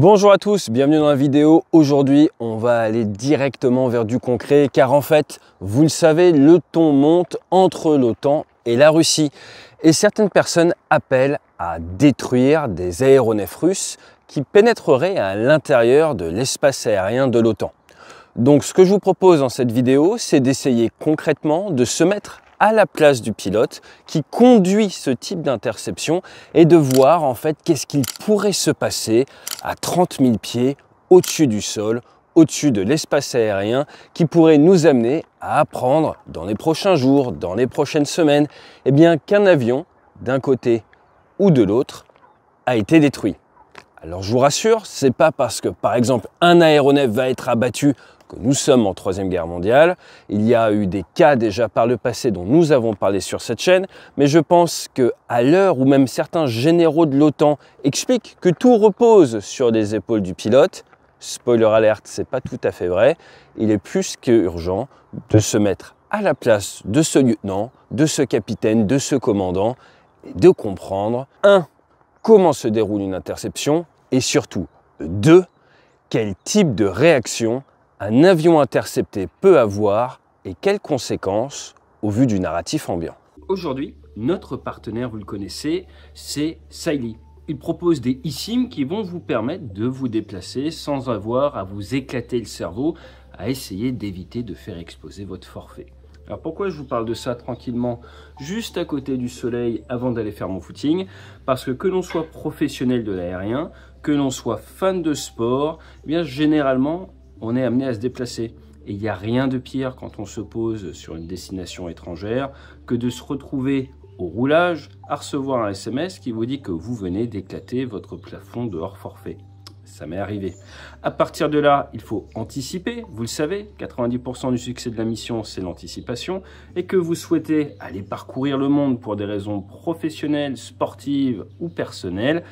Bonjour à tous, bienvenue dans la vidéo. Aujourd'hui, on va aller directement vers du concret car en fait, vous le savez, le ton monte entre l'OTAN et la Russie. Et certaines personnes appellent à détruire des aéronefs russes qui pénétreraient à l'intérieur de l'espace aérien de l'OTAN. Donc ce que je vous propose dans cette vidéo, c'est d'essayer concrètement de se mettre à la place du pilote qui conduit ce type d'interception et de voir en fait qu'est-ce qu'il pourrait se passer à 30 000 pieds au-dessus du sol, au-dessus de l'espace aérien qui pourrait nous amener à apprendre dans les prochains jours, dans les prochaines semaines, eh bien qu'un avion d'un côté ou de l'autre a été détruit. Alors je vous rassure, c'est pas parce que par exemple un aéronef va être abattu que nous sommes en Troisième Guerre mondiale. Il y a eu des cas déjà par le passé dont nous avons parlé sur cette chaîne, mais je pense qu'à l'heure où même certains généraux de l'OTAN expliquent que tout repose sur les épaules du pilote, spoiler alert, c'est pas tout à fait vrai, il est plus qu'urgent de se mettre à la place de ce lieutenant, de ce capitaine, de ce commandant, et de comprendre 1. Comment se déroule une interception et surtout 2. Quel type de réaction un avion intercepté peut avoir et quelles conséquences au vu du narratif ambiant. Aujourd'hui, notre partenaire, vous le connaissez, c'est Saily. Il propose des eSIM qui vont vous permettre de vous déplacer sans avoir à vous éclater le cerveau, à essayer d'éviter de faire exploser votre forfait. Alors pourquoi je vous parle de ça tranquillement, juste à côté du soleil avant d'aller faire mon footing? Parce que l'on soit professionnel de l'aérien, que l'on soit fan de sport, eh bien généralement, on est amené à se déplacer. Et il n'y a rien de pire quand on se pose sur une destination étrangère que de se retrouver au roulage à recevoir un SMS qui vous dit que vous venez d'éclater votre plafond de hors forfait. Ça m'est arrivé. À partir de là, il faut anticiper. Vous le savez, 90% du succès de la mission, c'est l'anticipation. Et que vous souhaitez aller parcourir le monde pour des raisons professionnelles, sportives ou personnelles,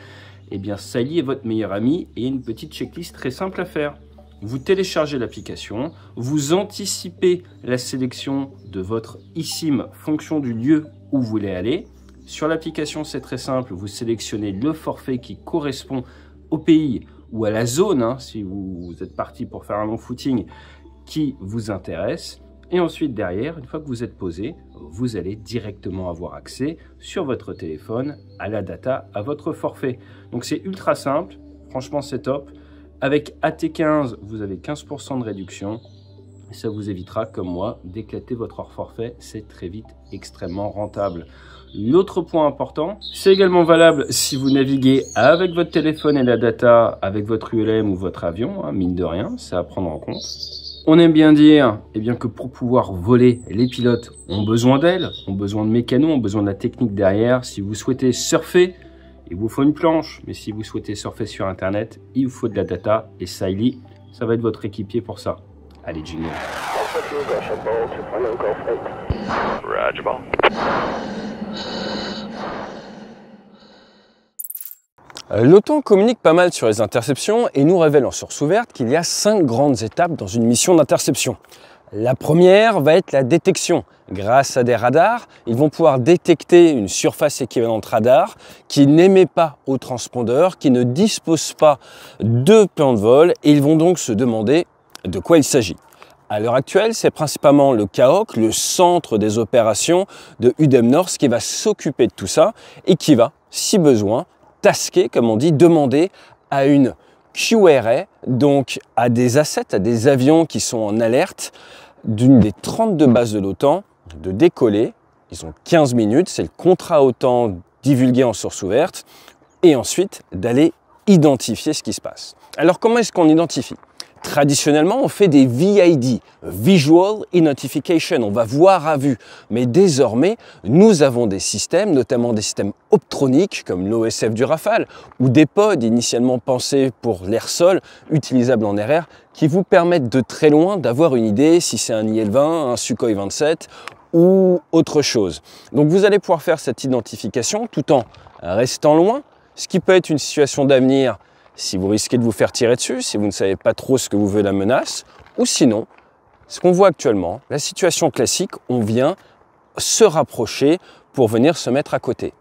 eh bien, Saily est votre meilleur ami et une petite checklist très simple à faire. Vous téléchargez l'application, vous anticipez la sélection de votre eSIM fonction du lieu où vous voulez aller. Sur l'application, c'est très simple, vous sélectionnez le forfait qui correspond au pays ou à la zone, si vous êtes parti pour faire un long footing, qui vous intéresse. Et ensuite, derrière, une fois que vous êtes posé, vous allez directement avoir accès sur votre téléphone à la data, à votre forfait. Donc c'est ultra simple, franchement c'est top. Avec AT15, vous avez 15% de réduction et ça vous évitera, comme moi, d'éclater votre hors forfait. C'est très vite extrêmement rentable. L'autre point important, c'est également valable si vous naviguez avec votre téléphone et la data, avec votre ULM ou votre avion, mine de rien, c'est à prendre en compte. On aime bien dire que pour pouvoir voler, les pilotes ont besoin d'ailes, ont besoin de mécanos, ont besoin de la technique derrière. Si vous souhaitez surfer, il vous faut une planche, mais si vous souhaitez surfer sur Internet, il vous faut de la data et Saily, ça va être votre équipier pour ça. Allez, jingle. L'OTAN communique pas mal sur les interceptions et nous révèle en source ouverte qu'il y a 5 grandes étapes dans une mission d'interception. La première va être la détection. Grâce à des radars, ils vont pouvoir détecter une surface équivalente radar qui n'émet pas au transpondeur, qui ne dispose pas de plan de vol et ils vont donc se demander de quoi il s'agit. À l'heure actuelle, c'est principalement le CAOC, le centre des opérations de UDEM North, qui va s'occuper de tout ça et qui va, si besoin, tasquer, comme on dit, demander à une QRA, donc à des assets, à des avions qui sont en alerte d'une des 32 bases de l'OTAN, de décoller. Ils ont 15 minutes, c'est le contrat OTAN divulgué en source ouverte, et ensuite d'aller identifier ce qui se passe. Alors comment est-ce qu'on identifie ? Traditionnellement, on fait des VID, Visual Identification, on va voir à vue. Mais désormais, nous avons des systèmes, notamment des systèmes optroniques comme l'OSF du Rafale ou des pods initialement pensés pour l'air-sol, utilisables en RR, qui vous permettent de très loin d'avoir une idée si c'est un IL-20, un Sukhoi 27 ou autre chose. Donc vous allez pouvoir faire cette identification tout en restant loin, ce qui peut être une situation d'avenir si vous risquez de vous faire tirer dessus, si vous ne savez pas trop ce que vous veut la menace, ou sinon, ce qu'on voit actuellement, la situation classique, on vient se rapprocher pour venir se mettre à côté.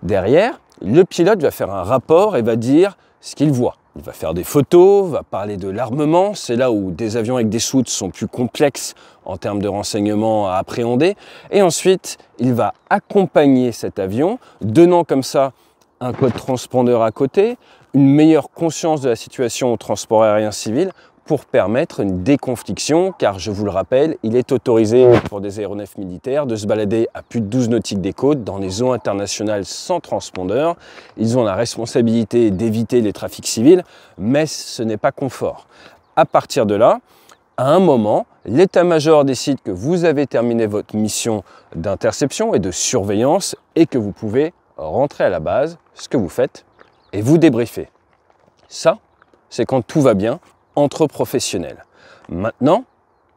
Derrière, le pilote va faire un rapport et va dire ce qu'il voit. il va faire des photos, va parler de l'armement, c'est là où des avions avec des soutes sont plus complexes en termes de renseignements à appréhender. Et ensuite, il va accompagner cet avion, donnant comme ça un code transpondeur à côté, une meilleure conscience de la situation au transport aérien civil pour permettre une déconfliction, car je vous le rappelle, il est autorisé pour des aéronefs militaires de se balader à plus de 12 nautiques des côtes dans les eaux internationales sans transpondeur. Ils ont la responsabilité d'éviter les trafics civils, mais ce n'est pas confort. À partir de là, à un moment, l'état-major décide que vous avez terminé votre mission d'interception et de surveillance et que vous pouvez rentrer à la base, ce que vous faites, et vous débriefer. Ça, c'est quand tout va bien entre professionnels. Maintenant,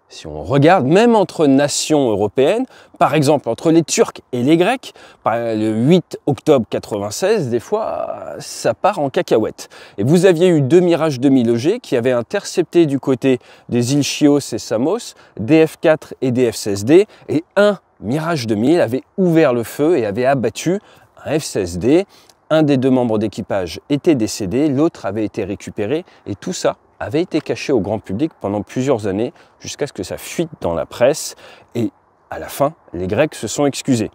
si on regarde, même entre nations européennes, par exemple entre les Turcs et les Grecs, le 8 octobre 96, des fois, ça part en cacahuète. Et vous aviez eu 2 Mirage 2000 EG qui avaient intercepté du côté des îles Chios et Samos, des F4 et des F-16D, et un Mirage 2000 avait ouvert le feu et avait abattu un F-16D. Un des 2 membres d'équipage était décédé, l'autre avait été récupéré, et tout ça avait été caché au grand public pendant plusieurs années jusqu'à ce que ça fuite dans la presse et à la fin, les Grecs se sont excusés.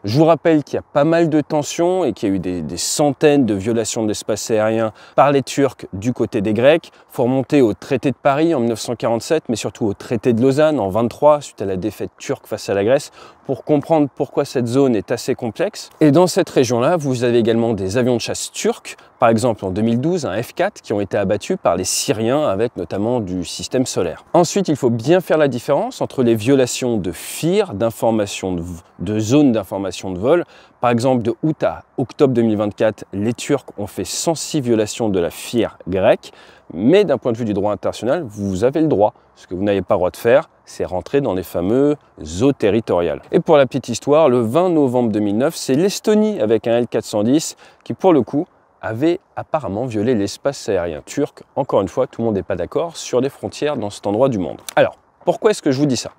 Je vous rappelle qu'il y a pas mal de tensions et qu'il y a eu des centaines de violations de l'espace aérien par les Turcs du côté des Grecs. Il faut remonter au traité de Paris en 1947, mais surtout au traité de Lausanne en 1923, suite à la défaite turque face à la Grèce, pour comprendre pourquoi cette zone est assez complexe. Et dans cette région-là, vous avez également des avions de chasse turcs, par exemple en 2012, un F4, qui ont été abattus par les Syriens avec notamment du système solaire. Ensuite, il faut bien faire la différence entre les violations de FIR, d'informations de zones d'information de vol. Par exemple, de août à octobre 2024, les Turcs ont fait 106 violations de la FIR grecque, mais d'un point de vue du droit international, vous avez le droit. Ce que vous n'avez pas le droit de faire, c'est rentrer dans les fameux eaux territoriales. Et pour la petite histoire, le 20 novembre 2009, c'est l'Estonie avec un L410 qui, pour le coup, avait apparemment violé l'espace aérien turc. Encore une fois, tout le monde n'est pas d'accord sur les frontières dans cet endroit du monde. Alors, pourquoi est-ce que je vous dis ça?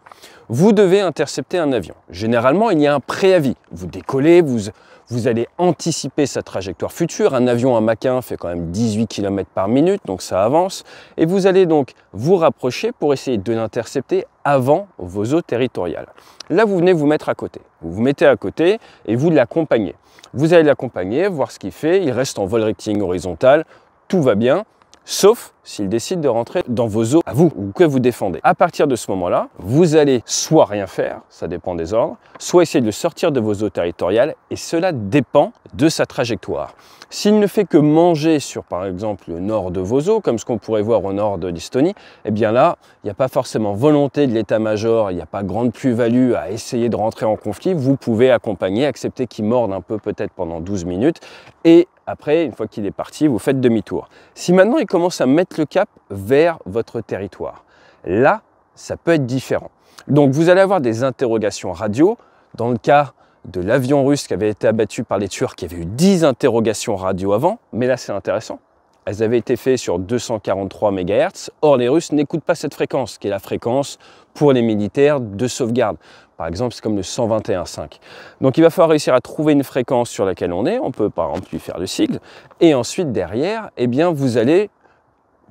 Vous devez intercepter un avion. Généralement, il y a un préavis. Vous décollez, vous allez anticiper sa trajectoire future. Un avion à Mach 1 fait quand même 18 km par minute, donc ça avance. Et vous allez donc vous rapprocher pour essayer de l'intercepter avant vos eaux territoriales. Là, vous venez vous mettre à côté. Vous vous mettez à côté et vous l'accompagnez. Vous allez l'accompagner, voir ce qu'il fait. Il reste en vol rectiligne horizontal. Tout va bien. Sauf s'il décide de rentrer dans vos eaux à vous ou que vous défendez. À partir de ce moment-là, vous allez soit rien faire, ça dépend des ordres, soit essayer de le sortir de vos eaux territoriales et cela dépend de sa trajectoire. S'il ne fait que manger sur par exemple le nord de vos eaux, comme ce qu'on pourrait voir au nord de l'Estonie, eh bien là, il n'y a pas forcément volonté de l'état-major, il n'y a pas grande plus-value à essayer de rentrer en conflit, vous pouvez accompagner, accepter qu'il morde un peu peut-être pendant 12 minutes et après, une fois qu'il est parti, vous faites demi-tour. Si maintenant il commence à mettre le cap vers votre territoire, là, ça peut être différent. Donc vous allez avoir des interrogations radio. Dans le cas de l'avion russe qui avait été abattu par les Turcs, il y avait eu 10 interrogations radio avant, mais là c'est intéressant. Elles avaient été faites sur 243 MHz. Or, les Russes n'écoutent pas cette fréquence, qui est la fréquence pour les militaires de sauvegarde. Par exemple, c'est comme le 121.5. Donc, il va falloir réussir à trouver une fréquence sur laquelle on est. On peut, par exemple, lui faire le sigle. Et ensuite, derrière, eh bien, vous allez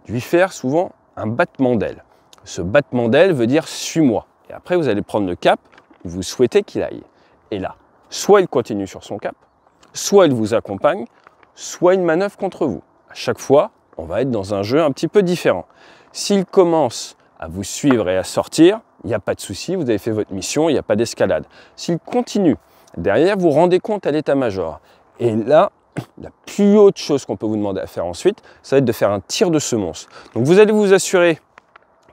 lui faire souvent un battement d'aile. Ce battement d'aile veut dire « suis-moi ». Et après, vous allez prendre le cap où vous souhaitez qu'il aille. Et là, soit il continue sur son cap, soit il vous accompagne, soit il manœuvre contre vous. À chaque fois, on va être dans un jeu un petit peu différent. S'il commence à vous suivre et à sortir, il n'y a pas de souci, vous avez fait votre mission, il n'y a pas d'escalade. S'il continue, derrière, vous rendez compte à l'état-major. Et là, la plus haute chose qu'on peut vous demander à faire ensuite, ça va être de faire un tir de semonce. Donc vous allez vous assurer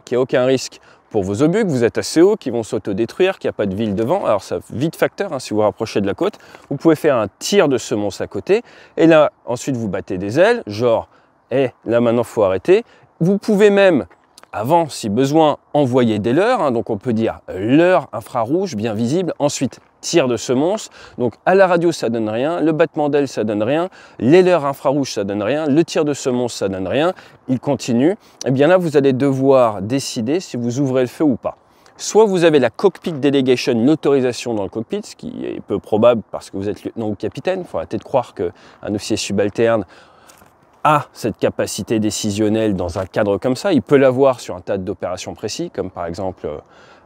qu'il n'y a aucun risque pour vos obus, que vous êtes assez haut, qui vont s'autodétruire, qu'il n'y a pas de ville devant. Alors ça vite facteur, si vous vous rapprochez de la côte. Vous pouvez faire un tir de semonce à côté. Et là, ensuite, vous battez des ailes, genre, là maintenant, il faut arrêter. Vous pouvez même, avant, si besoin, envoyer des leurres. Donc on peut dire leurre infrarouge, bien visible. Ensuite, tir de semonce. Donc à la radio, ça donne rien. Le battement d'aile, ça donne rien. Les leurres infrarouges, ça donne rien. Le tir de semonce, ça donne rien. Il continue. Et bien là, vous allez devoir décider si vous ouvrez le feu ou pas. Soit vous avez la cockpit delegation, l'autorisation dans le cockpit, ce qui est peu probable parce que vous êtes lieutenant ou capitaine. Il faut arrêter de croire qu'un officier subalterne a cette capacité décisionnelle dans un cadre comme ça. Il peut l'avoir sur un tas d'opérations précis, comme par exemple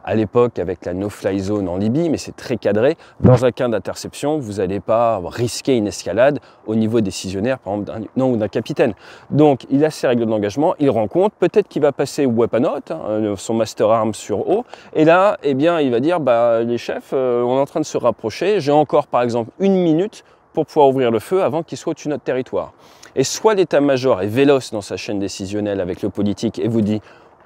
à l'époque avec la no-fly zone en Libye, mais c'est très cadré. Dans un cas d'interception, vous n'allez pas risquer une escalade au niveau décisionnaire, par exemple, d'un lieutenant ou d'un capitaine. Donc, il a ses règles d'engagement, il rend compte, peut-être qu'il va passer weapon out, son master arm sur haut, et là, eh bien, il va dire, bah, les chefs, on est en train de se rapprocher, j'ai encore, par exemple, 1 minute pour pouvoir ouvrir le feu avant qu'il soit au-dessus de notre territoire. Et soit l'état-major est véloce dans sa chaîne décisionnelle avec le politique et vous dit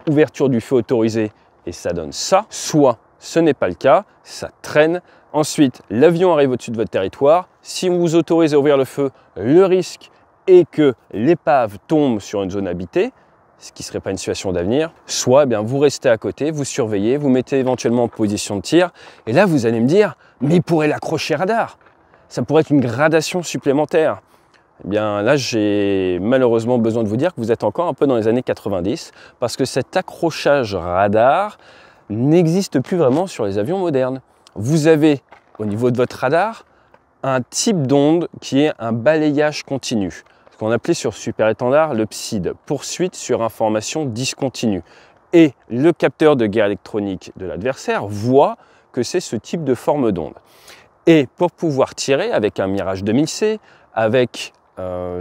ouverture du feu autorisée et ça donne ça, soit ce n'est pas le cas, ça traîne. Ensuite, l'avion arrive au-dessus de votre territoire. Si on vous autorise à ouvrir le feu, le risque est que l'épave tombe sur une zone habitée, ce qui ne serait pas une situation d'avenir, soit eh bien, vous restez à côté, vous surveillez, vous mettez éventuellement en position de tir, et là vous allez me dire, mais il pourrait l'accrocher radar. Ça pourrait être une gradation supplémentaire. Eh bien là, j'ai malheureusement besoin de vous dire que vous êtes encore un peu dans les années 90 parce que cet accrochage radar n'existe plus vraiment sur les avions modernes. Vous avez, au niveau de votre radar, un type d'onde qui est un balayage continu, ce qu'on appelait sur super-étendard le PSID, poursuite sur information discontinue. Et le capteur de guerre électronique de l'adversaire voit que c'est ce type de forme d'onde. Et pour pouvoir tirer avec un Mirage 2000C, avec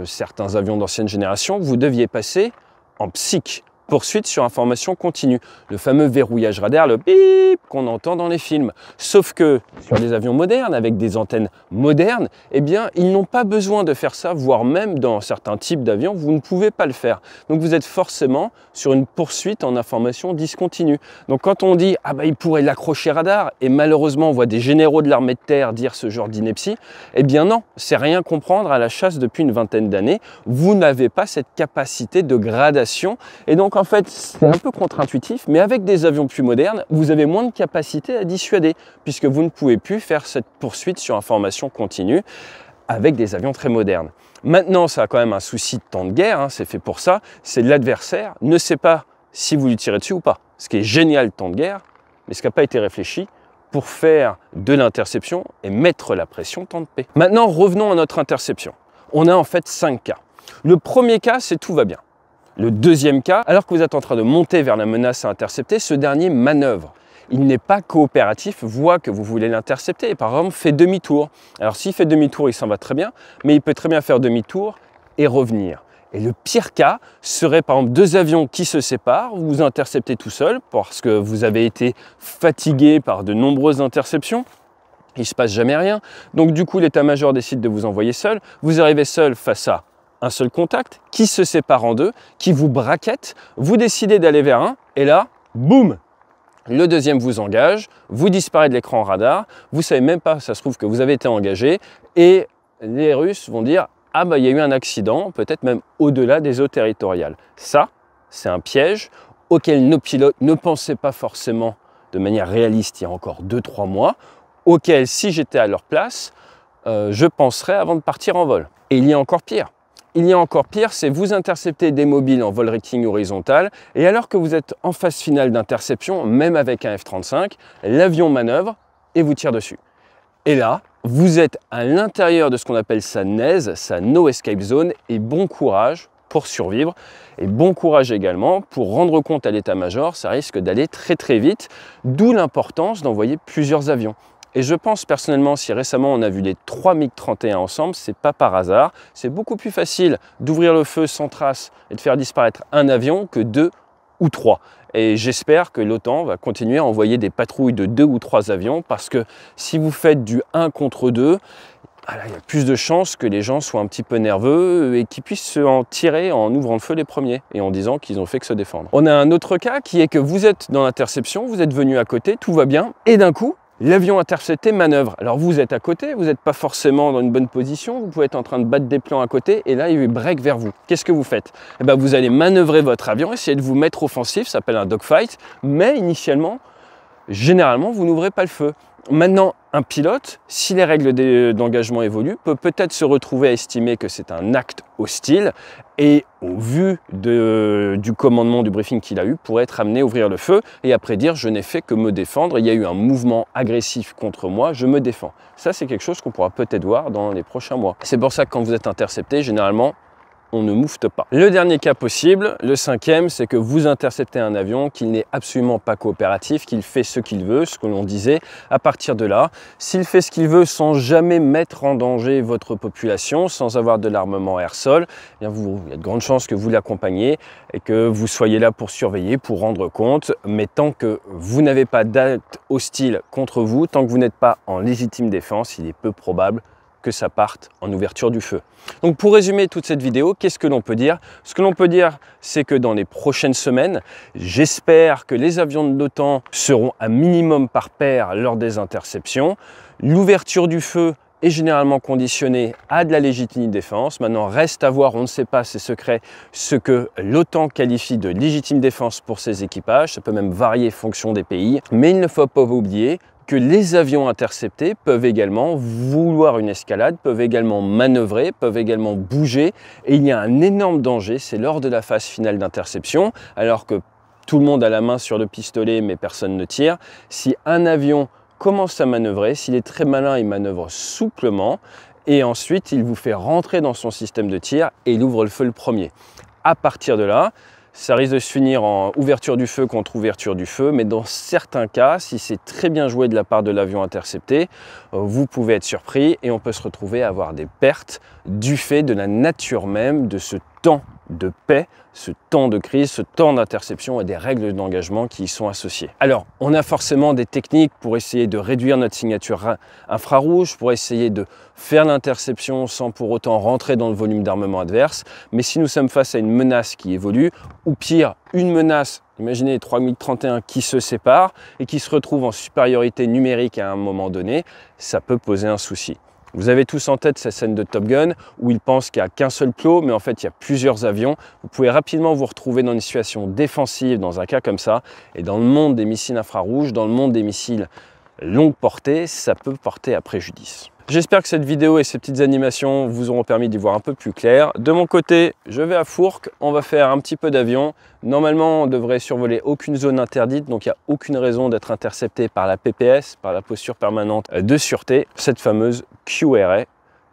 certains avions d'ancienne génération, vous deviez passer en PSIC, poursuite sur information continue, le fameux verrouillage radar, le bip qu'on entend dans les films. Sauf que sur les avions modernes, avec des antennes modernes, eh bien, ils n'ont pas besoin de faire ça, voire même dans certains types d'avions, vous ne pouvez pas le faire. Donc vous êtes forcément sur une poursuite en information discontinue. Donc quand on dit « Ah bah il pourrait l'accrocher radar » et malheureusement on voit des généraux de l'armée de terre dire ce genre d'ineptie, eh bien non, c'est rien comprendre à la chasse depuis une vingtaine d'années. Vous n'avez pas cette capacité de gradation et donc en fait, c'est un peu contre-intuitif, mais avec des avions plus modernes, vous avez moins de capacité à dissuader, puisque vous ne pouvez plus faire cette poursuite sur information continue avec des avions très modernes. Maintenant, ça a quand même un souci de temps de guerre, hein, c'est fait pour ça, c'est l'adversaire ne sait pas si vous lui tirez dessus ou pas. Ce qui est génial, le temps de guerre, mais ce qui n'a pas été réfléchi pour faire de l'interception et mettre la pression temps de paix. Maintenant, revenons à notre interception. On a en fait 5 cas. Le premier cas, c'est tout va bien. Le deuxième cas, alors que vous êtes en train de monter vers la menace à intercepter, ce dernier manœuvre. Il n'est pas coopératif, voit que vous voulez l'intercepter et par exemple fait demi-tour. Alors s'il fait demi-tour, il s'en va très bien, mais il peut très bien faire demi-tour et revenir. Et le pire cas serait par exemple 2 avions qui se séparent, vous vous interceptez tout seul parce que vous avez été fatigué par de nombreuses interceptions. Il ne se passe jamais rien. Donc du coup, l'état-major décide de vous envoyer seul. Vous arrivez seul face à un seul contact, qui se sépare en 2, qui vous braquette, vous décidez d'aller vers un, et là, boum, le deuxième vous engage, vous disparaît de l'écran radar, vous ne savez même pas, ça se trouve que vous avez été engagé, et les Russes vont dire « Ah bah il y a eu un accident, peut-être même au-delà des eaux territoriales ». Ça, c'est un piège auquel nos pilotes ne pensaient pas forcément de manière réaliste il y a encore 2-3 mois, auquel si j'étais à leur place, je penserais avant de partir en vol. Et il y a encore pire. Il y a encore pire, c'est vous intercepter des mobiles en vol rectiligne horizontal et alors que vous êtes en phase finale d'interception, même avec un F-35, l'avion manœuvre et vous tire dessus. Et là, vous êtes à l'intérieur de ce qu'on appelle sa NEZ, sa No Escape Zone, et bon courage pour survivre. Et bon courage également pour rendre compte à l'état-major, ça risque d'aller très très vite, d'où l'importance d'envoyer plusieurs avions. Et je pense personnellement, si récemment on a vu les 3 MiG-31 ensemble, c'est pas par hasard. C'est beaucoup plus facile d'ouvrir le feu sans trace et de faire disparaître un avion que 2 ou 3. Et j'espère que l'OTAN va continuer à envoyer des patrouilles de 2 ou 3 avions parce que si vous faites du 1 contre 2, il y a plus de chances que les gens soient un petit peu nerveux et qu'ils puissent en tirer en ouvrant le feu les premiers et en disant qu'ils ont fait que se défendre. On a un autre cas qui est que vous êtes dans l'interception, vous êtes venu à côté, tout va bien, et d'un coup, l'avion intercepté manœuvre. Alors vous êtes à côté, vous n'êtes pas forcément dans une bonne position, vous pouvez être en train de battre des plans à côté et là il break vers vous. Qu'est-ce que vous faites? Eh bien, vous allez manœuvrer votre avion, essayer de vous mettre offensif, ça s'appelle un dogfight, mais initialement, généralement, vous n'ouvrez pas le feu. Maintenant, un pilote, si les règles d'engagement évoluent, peut peut-être se retrouver à estimer que c'est un acte hostile et au vu du commandement du briefing qu'il a eu, pourrait être amené à ouvrir le feu et après dire « je n'ai fait que me défendre, il y a eu un mouvement agressif contre moi, je me défends ». Ça, c'est quelque chose qu'on pourra peut-être voir dans les prochains mois. C'est pour ça que quand vous êtes intercepté, généralement, on ne moufte pas. Le dernier cas possible, le cinquième, c'est que vous interceptez un avion qui n'est absolument pas coopératif, qu'il fait ce qu'il veut, ce que l'on disait. À partir de là, s'il fait ce qu'il veut sans jamais mettre en danger votre population, sans avoir de l'armement air-sol, il y a de grandes chances que vous l'accompagniez et que vous soyez là pour surveiller, pour rendre compte. Mais tant que vous n'avez pas d'acte hostile contre vous, tant que vous n'êtes pas en légitime défense, il est peu probable que ça parte en ouverture du feu. Donc pour résumer toute cette vidéo, qu'est-ce que l'on peut dire? Ce que l'on peut dire, c'est que dans les prochaines semaines, j'espère que les avions de l'OTAN seront à minimum par paire lors des interceptions. L'ouverture du feu est généralement conditionnée à de la légitime défense. Maintenant, reste à voir, on ne sait pas, c'est secret, ce que l'OTAN qualifie de légitime défense pour ses équipages. Ça peut même varier en fonction des pays. Mais il ne faut pas oublier que les avions interceptés peuvent également vouloir une escalade, peuvent également manœuvrer, peuvent également bouger. Et il y a un énorme danger, c'est lors de la phase finale d'interception, alors que tout le monde a la main sur le pistolet mais personne ne tire. Si un avion commence à manœuvrer, s'il est très malin, il manœuvre souplement et ensuite il vous fait rentrer dans son système de tir et il ouvre le feu le premier. À partir de là, ça risque de se finir en ouverture du feu contre ouverture du feu, mais dans certains cas, si c'est très bien joué de la part de l'avion intercepté, vous pouvez être surpris et on peut se retrouver à avoir des pertes du fait de la nature même de ce temps de paix, ce temps de crise, ce temps d'interception et des règles d'engagement qui y sont associées. Alors, on a forcément des techniques pour essayer de réduire notre signature infrarouge, pour essayer de faire l'interception sans pour autant rentrer dans le volume d'armement adverse. Mais si nous sommes face à une menace qui évolue, ou pire, une menace, imaginez les 3031 qui se séparent et qui se retrouvent en supériorité numérique à un moment donné, ça peut poser un souci. Vous avez tous en tête cette scène de Top Gun où il pense qu'il n'y a qu'un seul plot, mais en fait il y a plusieurs avions. Vous pouvez rapidement vous retrouver dans une situation défensive dans un cas comme ça. Et dans le monde des missiles infrarouges, dans le monde des missiles longue portée, ça peut porter à préjudice. J'espère que cette vidéo et ces petites animations vous auront permis d'y voir un peu plus clair. De mon côté, je vais à Fourques, on va faire un petit peu d'avion. Normalement, on ne devrait survoler aucune zone interdite, donc il n'y a aucune raison d'être intercepté par la PPS, par la posture permanente de sûreté, cette fameuse QRA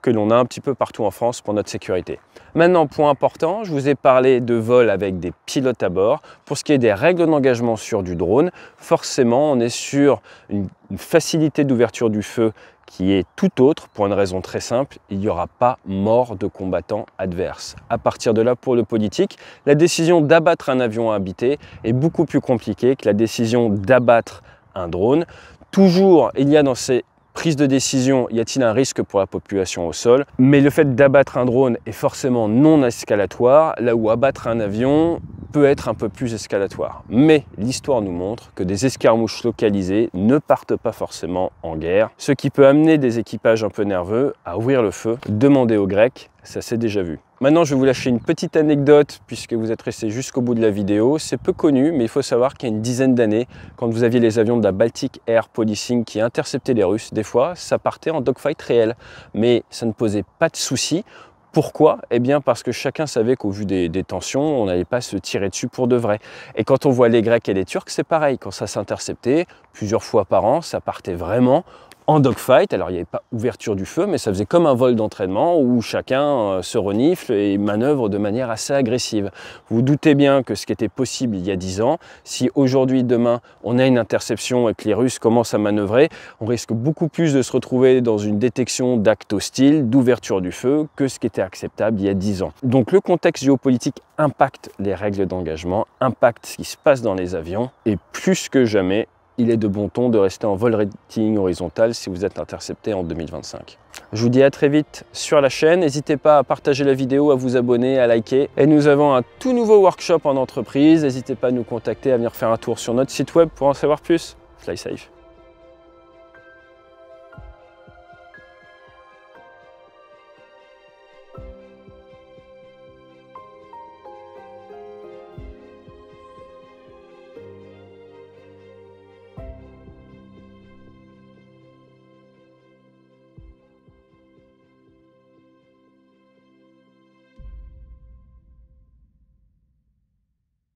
que l'on a un petit peu partout en France pour notre sécurité. Maintenant, point important, je vous ai parlé de vol avec des pilotes à bord. Pour ce qui est des règles d'engagement sur du drone, forcément, on est sur une facilité d'ouverture du feu qui est tout autre pour une raison très simple, il n'y aura pas mort de combattants adverses. À partir de là, pour le politique, la décision d'abattre un avion habité est beaucoup plus compliquée que la décision d'abattre un drone. Toujours, il y a dans ces prises de décision, y a-t-il un risque pour la population au sol? Mais le fait d'abattre un drone est forcément non escalatoire, là où abattre un avion peut être un peu plus escalatoire. Mais l'histoire nous montre que des escarmouches localisées ne partent pas forcément en guerre, ce qui peut amener des équipages un peu nerveux à ouvrir le feu. Demandez aux Grecs, ça s'est déjà vu. Maintenant, je vais vous lâcher une petite anecdote puisque vous êtes resté jusqu'au bout de la vidéo. C'est peu connu, mais il faut savoir qu'il y a une dizaine d'années, quand vous aviez les avions de la Baltic Air Policing qui interceptaient les Russes, des fois, ça partait en dogfight réel. Mais ça ne posait pas de souci. Pourquoi? Eh bien parce que chacun savait qu'au vu des tensions, on n'allait pas se tirer dessus pour de vrai. Et quand on voit les Grecs et les Turcs, c'est pareil. Quand ça s'interceptait, plusieurs fois par an, ça partait vraiment en dogfight. Alors il n'y avait pas ouverture du feu, mais ça faisait comme un vol d'entraînement où chacun se renifle et manœuvre de manière assez agressive. Vous vous doutez bien que ce qui était possible il y a 10 ans, si aujourd'hui, demain, on a une interception et que les Russes commencent à manœuvrer, on risque beaucoup plus de se retrouver dans une détection d'actes hostiles, d'ouverture du feu, que ce qui était acceptable il y a 10 ans. Donc le contexte géopolitique impacte les règles d'engagement, impacte ce qui se passe dans les avions, et plus que jamais, il est de bon ton de rester en vol rating horizontal si vous êtes intercepté en 2025. Je vous dis à très vite sur la chaîne. N'hésitez pas à partager la vidéo, à vous abonner, à liker. Et nous avons un tout nouveau workshop en entreprise. N'hésitez pas à nous contacter, à venir faire un tour sur notre site web pour en savoir plus. Fly safe.